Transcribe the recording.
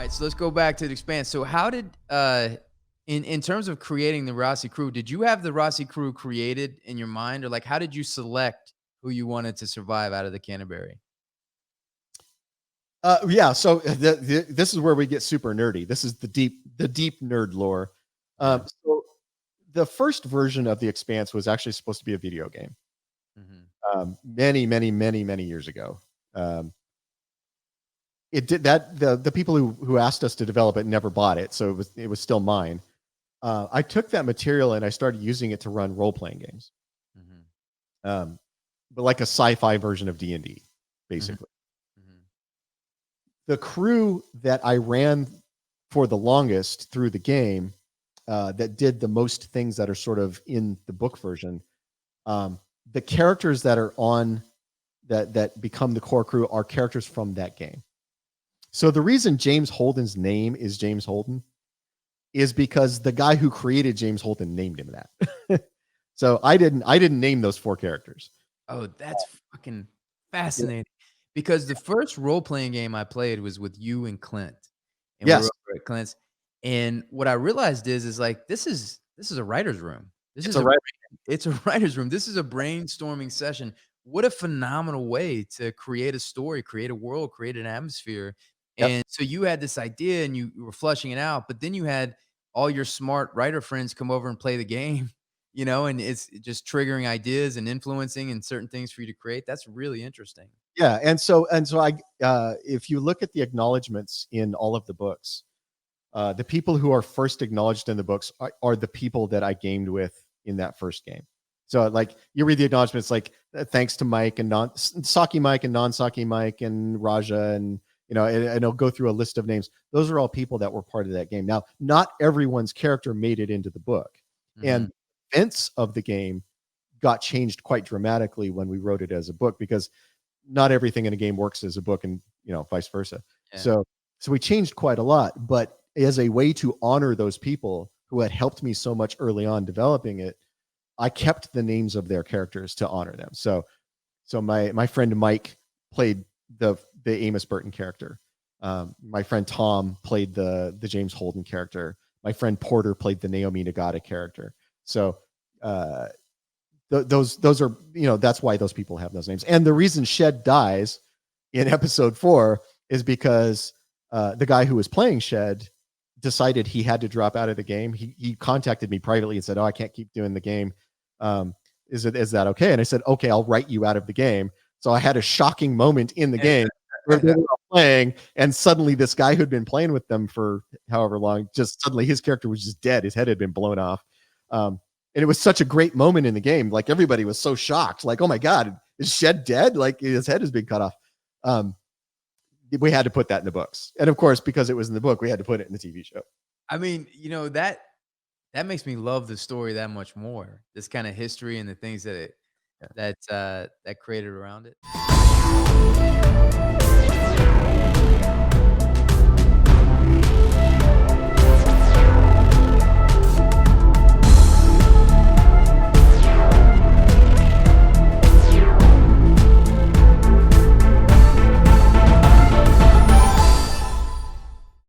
right, so let's go back to the Expanse. So how did in terms of creating the Roci crew, did you have the Roci crew created in your mind, or like how did you select who you wanted to survive out of the Canterbury? Yeah. So this is where we get super nerdy. This is the deep nerd lore. Yeah. So the first version of the Expanse was actually supposed to be a video game. Mhm. Many, many, many, many years ago. Um, it did that. The people who asked us to develop it never bought it, so it was still mine. I took that material and I started using it to run role playing games, Mhm. um, but like a sci-fi version of D&D, Mhm. basically. Mhm. The crew that I ran for the longest through the game, that did the most things that are sort of in the book version. Um, the characters that are on that become the core crew are characters from that game. So the reason James Holden's name is James Holden is because the guy who created James Holden named him that. So I didn't name those four characters. Oh, that's fucking fascinating. Because the first role-playing game I played was with you and Clint, and we were Yes, over at Clint's, and what I realized is, like, this is a writer's room. This it's is a a right. it's a writer's room. This is a brainstorming session. What a phenomenal way to create a story, create a world, create an atmosphere, Yep. and so you had this idea and you were fleshing it out, but then you had all your smart writer friends come over and play the game, and it's just triggering ideas and influencing and certain things for you to create. That's really interesting. Yeah, and so if you look at the acknowledgments in all of the books, the people who are first acknowledged in the books are the people that I gamed with in that first game. So like you read the acknowledgments, like thanks to Mike and non Saki Mike and non Saki Mike and Raja and and it'll go through a list of names. Those are all people that were part of that game. Now, not everyone's character made it into the book, Mhm. and events of the game got changed quite dramatically when we wrote it as a book because not everything in a game works as a book and vice versa. Yeah. So we changed quite a lot, but as a way to honor those people who had helped me so much early on developing it, I kept the names of their characters to honor them. So my friend Mike played the Amos Burton character. My friend Tom played the James Holden character. My friend Porter played the Naomi Nagata character. So uh, those are that's why those people have those names. And the reason Shed dies in episode 4 is because the guy who was playing Shed decided he had to drop out of the game. He contacted me privately and said, "Oh, I can't keep doing the game. Um, is that okay?" And I said, "Okay, I'll write you out of the game." So I had a shocking moment in the game where they were playing, and suddenly this guy who'd been playing with them for however long, just suddenly his character was just dead. His head had been blown off. And it was such a great moment in the game. Like everybody was so shocked, like, "Oh my god, is Shed dead? Like his head has been cut off." Um, we had to put that in the books, and of course, because it was in the book, we had to put it in the TV show. I mean, that makes me love the story that much more. This kind of history and the things that that created around it.